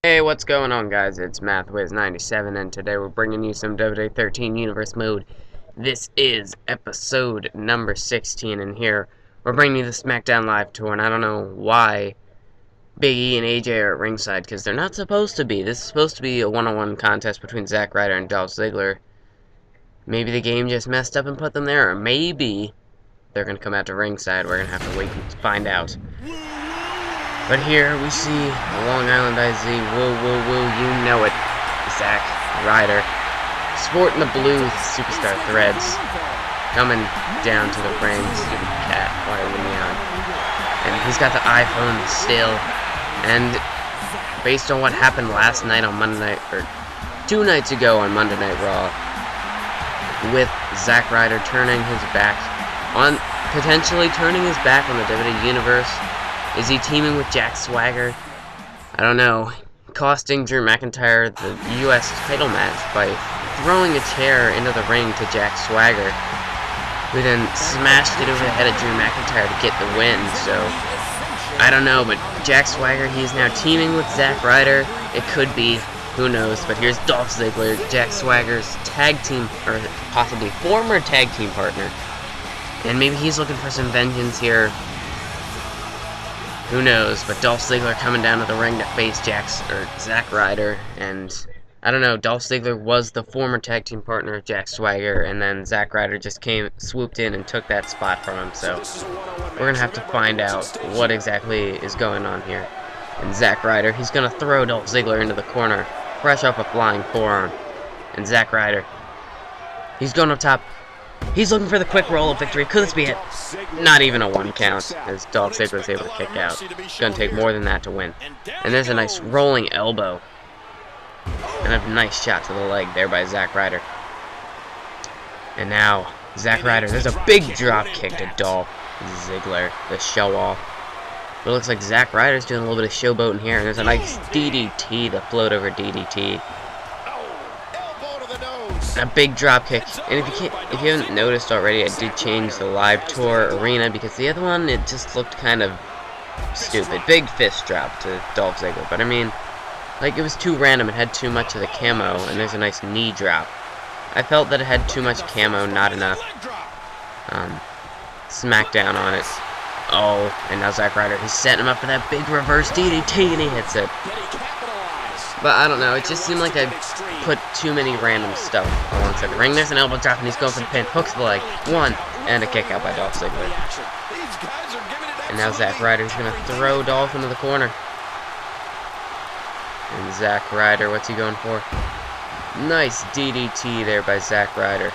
Hey, what's going on, guys? It's MathWiz97, and today we're bringing you some WWE 13 Universe mode. This is episode number 16, and here we're bringing you the Smackdown Live Tour, and I don't know why Big E and AJ are at ringside, because they're not supposed to be. This is supposed to be a one-on-one contest between Zack Ryder and Dolph Ziggler. Maybe the game just messed up and put them there, or maybe they're going to come out to ringside. We're going to have to wait and find out. But here we see Long Island IZ, woo, you know it, Zack Ryder, sporting the blue superstar threads, coming down to the ring, stupid cat, why are we neon? And he's got the iPhone still, and based on what happened last night on Monday Night, or 2 nights ago on Monday Night Raw, with Zack Ryder turning his back on, potentially turning his back on the WWE Universe. Is he teaming with Jack Swagger? I don't know. Costing Drew McIntyre the U.S. title match by throwing a chair into the ring to Jack Swagger, who then smashed it over the head of Drew McIntyre to get the win. So, I don't know, but Jack Swagger, he's now teaming with Zack Ryder. It could be, who knows, but here's Dolph Ziggler, Jack Swagger's tag team, or possibly former tag team partner. And maybe he's looking for some vengeance here. Who knows, but Dolph Ziggler coming down to the ring to face Zack Ryder, and I don't know, Dolph Ziggler was the former tag team partner of Jack Swagger, and then Zack Ryder just swooped in and took that spot from him, so we're going to have to find out what exactly is going on here. And Zack Ryder, he's going to throw Dolph Ziggler into the corner, fresh off a flying forearm, and Zack Ryder, he's going up top. He's looking for the quick roll of victory. Could this be it? Not even a 1 count, as Dolph Ziggler is able to kick out. It's going to take more than that to win. And there's a nice rolling elbow. And a nice shot to the leg there by Zack Ryder. And now, Zack Ryder, there's a big drop kick to Dolph Ziggler, the show-off. But it looks like Zack Ryder's doing a little bit of showboating here. And there's a nice DDT, the float over DDT. A big drop kick, and if you haven't noticed already, I did change the live tour arena because the other one, it just looked kind of stupid. Big fist drop to Dolph Ziggler, but I mean, like, it was too random. It had too much of the camo, and there's a nice knee drop. I felt that it had too much camo, not enough Smackdown on it. Oh, and now Zack Ryder, he's setting him up for that big reverse DDT, and he hits it. But I don't know, it just seemed like I put too many random stuff alongside the ring. There's an elbow drop, and he's going for the pin. Hooks the leg. 1, and a kick out by Dolph Ziggler. And now Zack Ryder's going to throw Dolph into the corner. And Zack Ryder, what's he going for? Nice DDT there by Zack Ryder.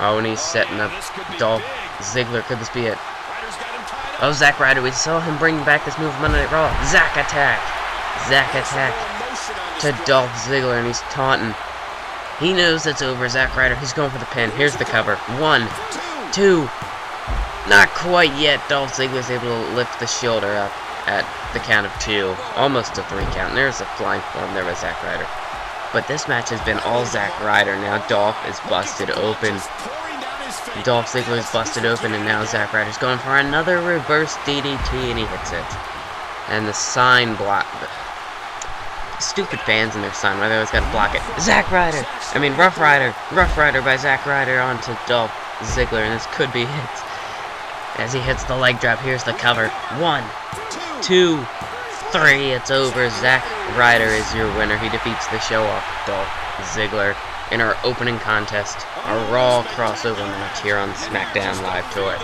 Oh, and he's setting up Dolph Ziggler. Could this be it? Oh, Zack Ryder, we saw him bring back this move from Monday Night Raw. Zack attack to Dolph Ziggler, and he's taunting. He knows it's over. Zack Ryder, he's going for the pin. Here's the cover. 1, 2. Not quite yet. Dolph Ziggler's able to lift the shoulder up at the count of 2. Almost a 3 count. And there's a flying form there by Zack Ryder. But this match has been all Zack Ryder. Now Dolph is busted open. Dolph Ziggler's busted open, and now Zack Ryder's going for another reverse DDT, and he hits it. And the sign block. Stupid fans and their sign, why they always gotta block it. Rough Rider by Zack Ryder onto Dolph Ziggler, and this could be it. As he hits the leg drop, here's the cover. 1, 2, 3, it's over. Zack Ryder is your winner. He defeats the show-off Dolph Ziggler in our opening contest, our Raw crossover match here on Smackdown Live Tour.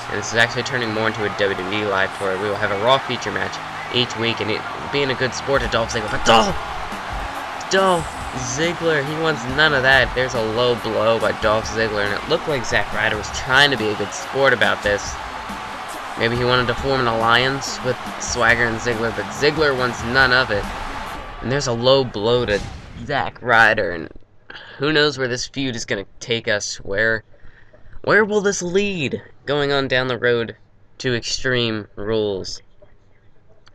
And this is actually turning more into a WWE Live Tour. We will have a Raw feature match each week, and it being a good sport to Dolph Ziggler. But Dolph Ziggler, he wants none of that. There's a low blow by Dolph Ziggler, and it looked like Zack Ryder was trying to be a good sport about this. Maybe he wanted to form an alliance with Swagger and Ziggler, but Ziggler wants none of it. And there's a low blow to Zack Ryder, and who knows where this feud is going to take us. Where will this lead going on down the road to Extreme Rules?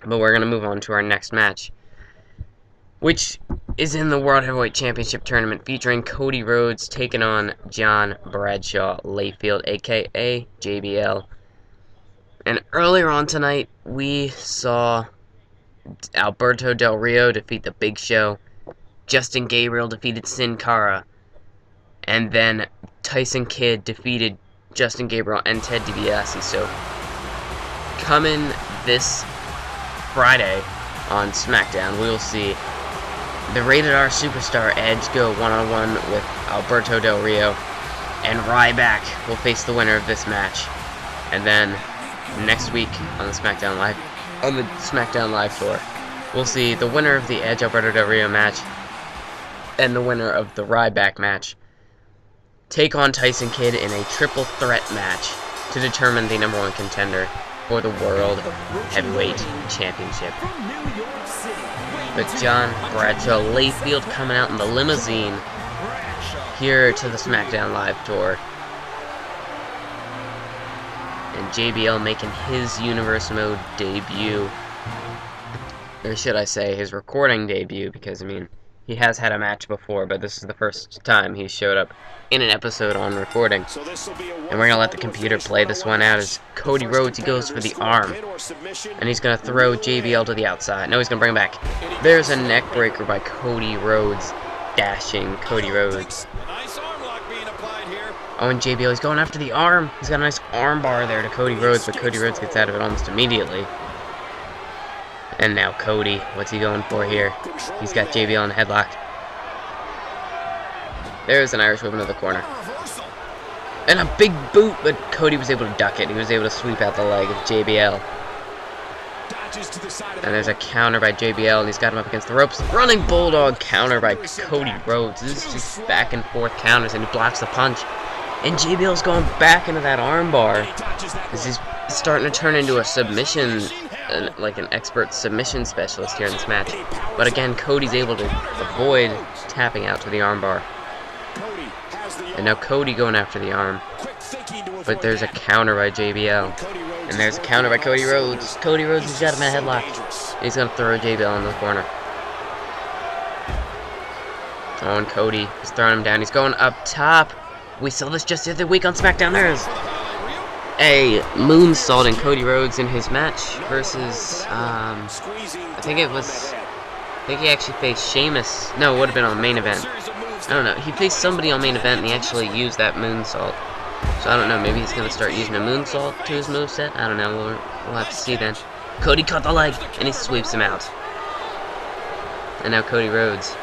But we're going to move on to our next match, which is in the World Heavyweight Championship Tournament, featuring Cody Rhodes taking on John Bradshaw Layfield, a.k.a. JBL. And earlier on tonight, we saw Alberto Del Rio defeat the Big Show. Justin Gabriel defeated Sin Cara. And then Tyson Kidd defeated Justin Gabriel and Ted DiBiase. So, coming this Friday on Smackdown, we will see the Rated R Superstar Edge go one-on-one with Alberto Del Rio. And Ryback will face the winner of this match. And then, next week on the Smackdown Live Tour, we'll see the winner of the Edge Alberto Del Rio match and the winner of the Ryback match take on Tyson Kidd in a triple threat match to determine the #1 contender for the World Heavyweight Championship. But John Bradshaw Layfield coming out in the limousine here to the Smackdown Live Tour. And JBL making his Universe Mode debut. Or should I say, his recording debut, because, I mean, he has had a match before, but this is the first time he showed up in an episode on recording. And we're going to let the computer play this one out as Cody Rhodes, he goes for the arm. And he's going to throw JBL to the outside. No, he's going to bring him back. There's a neck breaker by Cody Rhodes, dashing Cody Rhodes. Oh, and JBL, he's going after the arm. He's got a nice arm bar there to Cody Rhodes, but Cody Rhodes gets out of it almost immediately. And now Cody, what's he going for here? He's got JBL in a headlock. There's an Irish whip into the corner. And a big boot, but Cody was able to duck it. He was able to sweep out the leg of JBL. And there's a counter by JBL, and he's got him up against the ropes. Running Bulldog counter by Cody Rhodes. This is just back and forth counters, and he blocks the punch. And JBL's going back into that armbar. This is starting to turn into a submission, like an expert submission specialist here in this match. But again, Cody's able to avoid tapping out to the armbar. And now Cody going after the arm. But there's a counter by JBL. And there's a counter by Cody Rhodes. Cody Rhodes has got him in a headlock. He's going to throw JBL in the corner. Oh, and Cody is throwing him down. He's going up top. We saw this just the other week on SmackDown. There's a moonsault in Cody Rhodes in his match versus, I think he actually faced Sheamus. No, it would have been on main event. I don't know. He faced somebody on main event and he actually used that moonsault. So I don't know. Maybe he's going to start using a moonsault to his moveset. I don't know. We'll have to see then. Cody caught the leg and he sweeps him out. And now Cody Rhodes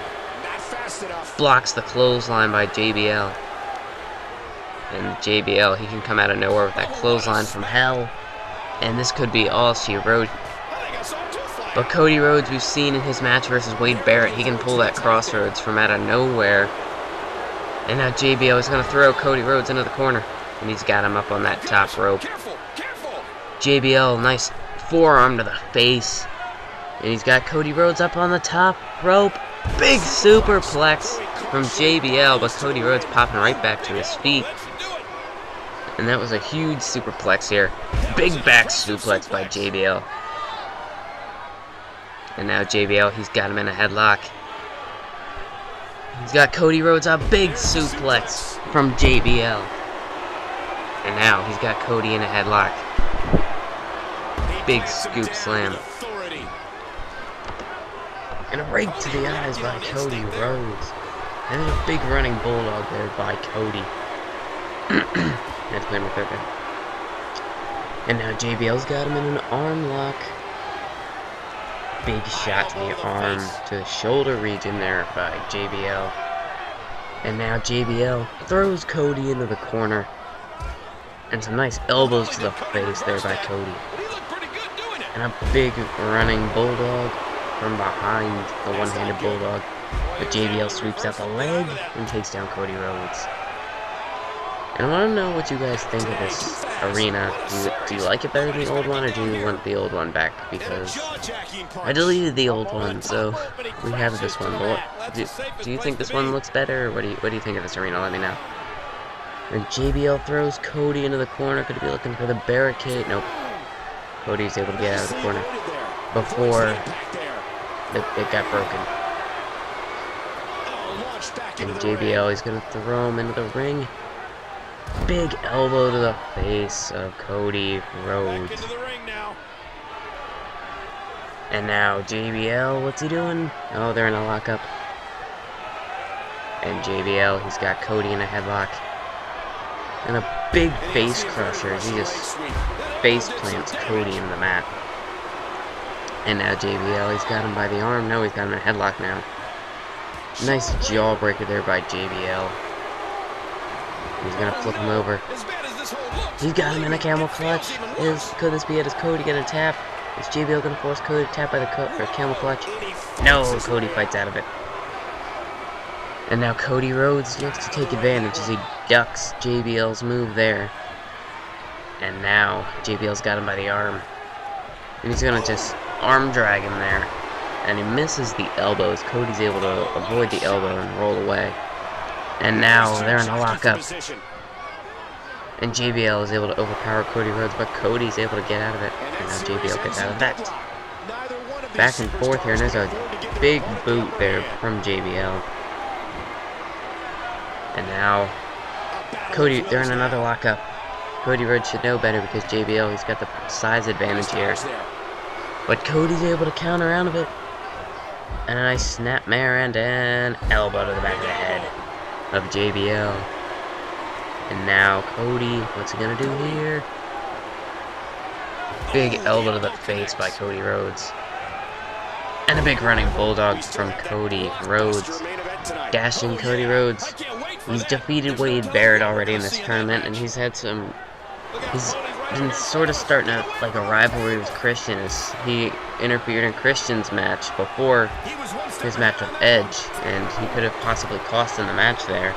blocks the clothesline by JBL. And JBL, he can come out of nowhere with that clothesline from hell. And this could be all she wrote. But Cody Rhodes, we've seen in his match versus Wade Barrett, he can pull that crossroads from out of nowhere. And now JBL is going to throw Cody Rhodes into the corner. And he's got him up on that top rope. JBL, nice forearm to the face. And he's got Cody Rhodes up on the top rope. Big superplex from JBL, but Cody Rhodes popping right back to his feet. And that was a huge superplex here. Big back suplex by JBL. And now JBL, he's got him in a headlock. He's got Cody Rhodes, a big suplex from JBL. And now he's got Cody in a headlock. Big scoop slam. And a rake to the eyes by Cody Rhodes. And a big running bulldog there by Cody. That's clear my third there. And now JBL's got him in an arm lock. Big shot to the arm, to the shoulder region there by JBL. And now JBL throws Cody into the corner. And some nice elbows to the face there by Cody. And a big running bulldog from behind, the one-handed bulldog. But JBL sweeps out the leg and takes down Cody Rhodes. And I want to know what you guys think of this arena. Do you like it better than the old one, or do you want the old one back? Because I deleted the old one, so we have this one. But do you think this one looks better, or what do you think of this arena? Let me know. And JBL throws Cody into the corner. Could he be looking for the barricade? Nope. Cody's able to get out of the corner before it got broken. And JBL, he's going to throw him into the ring. Big elbow to the face of Cody Rhodes. And now JBL, what's he doing? Oh, they're in a lockup. And JBL, he's got Cody in a headlock. And a big face crusher. He just face plants Cody in the mat. And now JBL, he's got him by the arm. No, he's got him in a headlock now. Nice jawbreaker there by JBL. He's gonna flip him over. He's got him in a camel clutch. Could this be it? Is Cody gonna tap? Is JBL gonna force Cody to tap by the camel clutch? No, Cody fights out of it. And now Cody Rhodes looks to take advantage as he ducks JBL's move there. And now JBL's got him by the arm. And he's gonna just arm drag him there. And he misses the elbows. Cody's able to avoid the elbow and roll away. And now they're in a lockup. And JBL is able to overpower Cody Rhodes, but Cody's able to get out of it. And now JBL gets out of that. Back and forth here, and there's a big boot there from JBL. And now Cody, they're in another lockup. Cody Rhodes should know better because JBL, he's got the size advantage here. But Cody's able to counter out of it. And a nice snapmare and an elbow to the back of the head of JBL. And now Cody, what's he gonna do here? Big elbow to the face by Cody Rhodes. And a big running bulldog from Cody Rhodes. Dashing Cody Rhodes. He's defeated Wade Barrett already in this tournament, and he's had some... He's been sort of starting like a rivalry with Christian as he interfered in Christian's match before his match with Edge, and he could have possibly cost him the match there.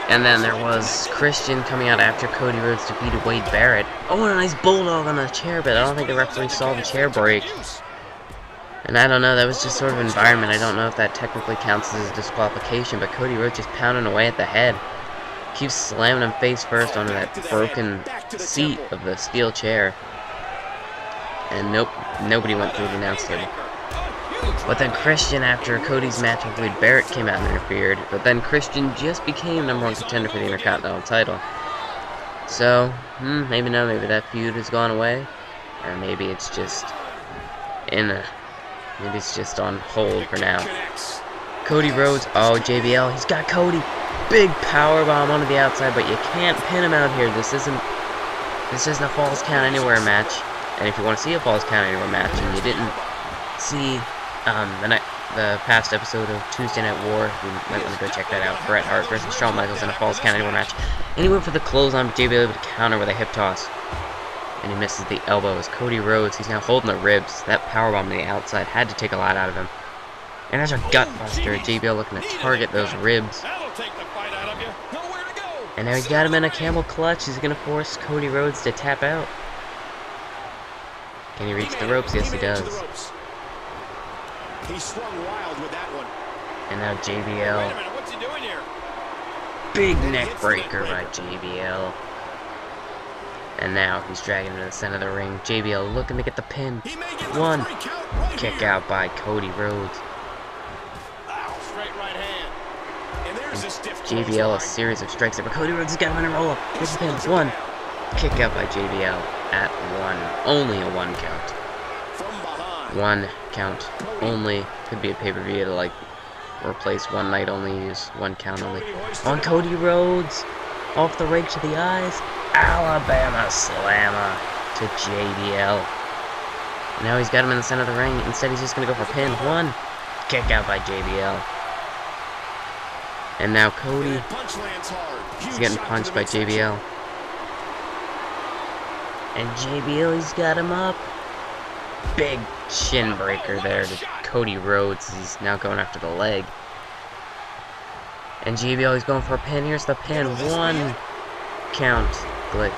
And then there was Christian coming out after Cody Rhodes defeated Wade Barrett. Oh, and a nice bulldog on the chair, but I don't think the referee saw the chair break. And I don't know, that was just sort of environment. I don't know if that technically counts as a disqualification, but Cody Rhodes just pounding away at the head. Keeps slamming him face first onto that broken seat of the steel chair. And nope, nobody went through the announce table. But then Christian, after Cody's match with Wade Barrett, came out and interfered. But then Christian just became #1 contender for the Intercontinental title. So, maybe no, maybe that feud has gone away. Or maybe it's just maybe it's just on hold for now. Cody Rhodes, oh, JBL, he's got Cody. Big powerbomb onto the outside, but you can't pin him out here. This isn't a Falls Count Anywhere match. And if you want to see a Falls Count Anywhere match and you didn't see the past episode of Tuesday Night War, you might want to go check that out. Bret Hart versus Shawn Michaels in a Falls Count Anywhere match. And he went for the clothesline, but JBL able to counter with a hip toss. And he misses the elbows. Cody Rhodes, he's now holding the ribs. That powerbomb to the outside had to take a lot out of him. And there's a gutbuster. JBL looking to target those ribs. And now he's got him in a camel clutch. He's going to force Cody Rhodes to tap out. Can he reach the ropes? Yes, he does. He swung wild with that one. And now JBL. Wait a minute, what's he doing here? Big neck breaker by JBL. And now he's dragging him to the center of the ring. JBL looking to get the pin. One. Kick out by Cody Rhodes. Straight right hand. And there's a stiff JBL, a series of strikes there, but Cody Rhodes has got him in a roll-up. Here's the pin. One. Kick out by JBL at 1. Only a 1 count. from behind. 1 count only. Could be a pay-per-view to like replace one night only, use 1 count only. On Cody Rhodes. Off the rake to the eyes. Alabama Slammer to JBL. And now he's got him in the center of the ring. Instead, he's just going to go for a pin. 1. Kick out by JBL. And now Cody. He's getting punched by JBL. And JBL, he's got him up. Big shin breaker there to Cody Rhodes. He's now going after the leg. And JBL, he's going for a pin. Here's the pin. 1 count glitch.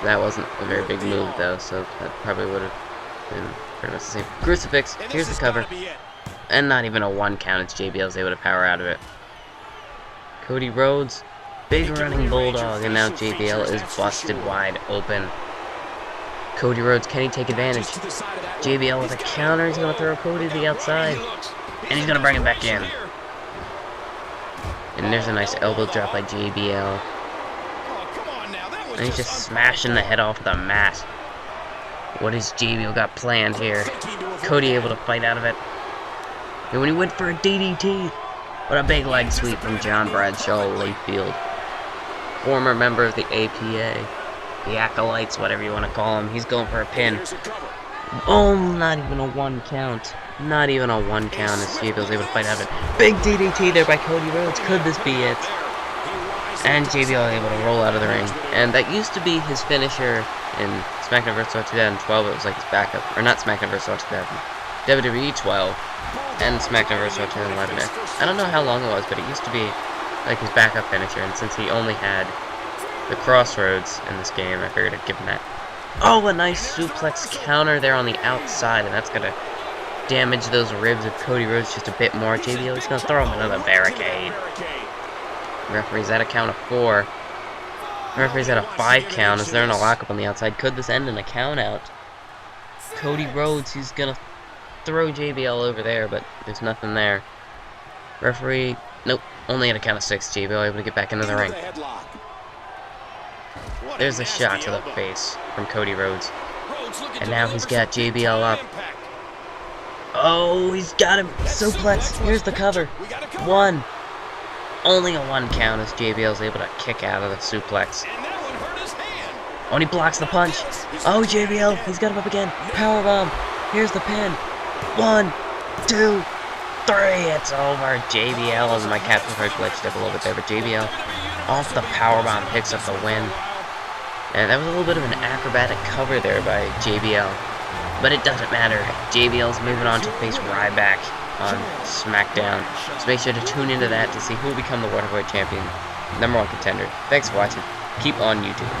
That wasn't a very big move, though, so that probably would have been pretty much the same. Crucifix. Here's the cover. And not even a 1 count. It's JBL's able to power out of it. Cody Rhodes. Big running bulldog. And now JBL is busted wide open. Cody Rhodes, can he take advantage? JBL with a counter. He's going to throw Cody to the outside. And he's going to bring him back in. And there's a nice elbow drop by JBL. And he's just smashing the head off the mat. What has JBL got planned here? Cody able to fight out of it. And when he went for a DDT, what a big leg sweep from John Bradshaw Layfield. Former member of the APA. The Acolytes, whatever you want to call him. He's going for a pin. Oh, not even a 1 count. Not even a 1 count as JBL's able to fight out of it. Big DDT there by Cody Rhodes. Could this be it? And JBL able to roll out of the ring. And that used to be his finisher in SmackDown vs. Raw 2012. It was like his backup. Or not SmackDown vs. Raw 2000. WWE 12. And SmackDown vs. Raw 2011. I don't know how long it was, but it used to be like his backup finisher. And since he only had the Crossroads in this game, I figured I'd give him that. Oh, a nice suplex counter there on the outside. And that's going to damage those ribs of Cody Rhodes just a bit more. JBL is going to throw him another barricade. Referee's at a count of 4. Referee's at a 5 count. Is there a lockup on the outside? Could this end in a count out? Cody Rhodes, he's gonna throw JBL over there, but there's nothing there. Referee, nope, only at a count of 6. JBL able to get back into the ring. There's a shot to the face from Cody Rhodes. And now he's got JBL up. Oh, he's got him. Suplex. Here's the cover. 1. Only a 1 count as JBL's able to kick out of the suplex. Oh, and he blocks the punch. Oh, JBL, he's got him up again. Powerbomb. Here's the pin. 1, 2, 3. It's over. JBL, as my captain card glitched up a little bit there, but JBL off the powerbomb picks up the win. And that was a little bit of an acrobatic cover there by JBL. But it doesn't matter. JBL's moving on to face Ryback on Smackdown. So make sure to tune into that to see who will become the World Heavyweight Champion, #1 contender. Thanks for watching. Keep on YouTube.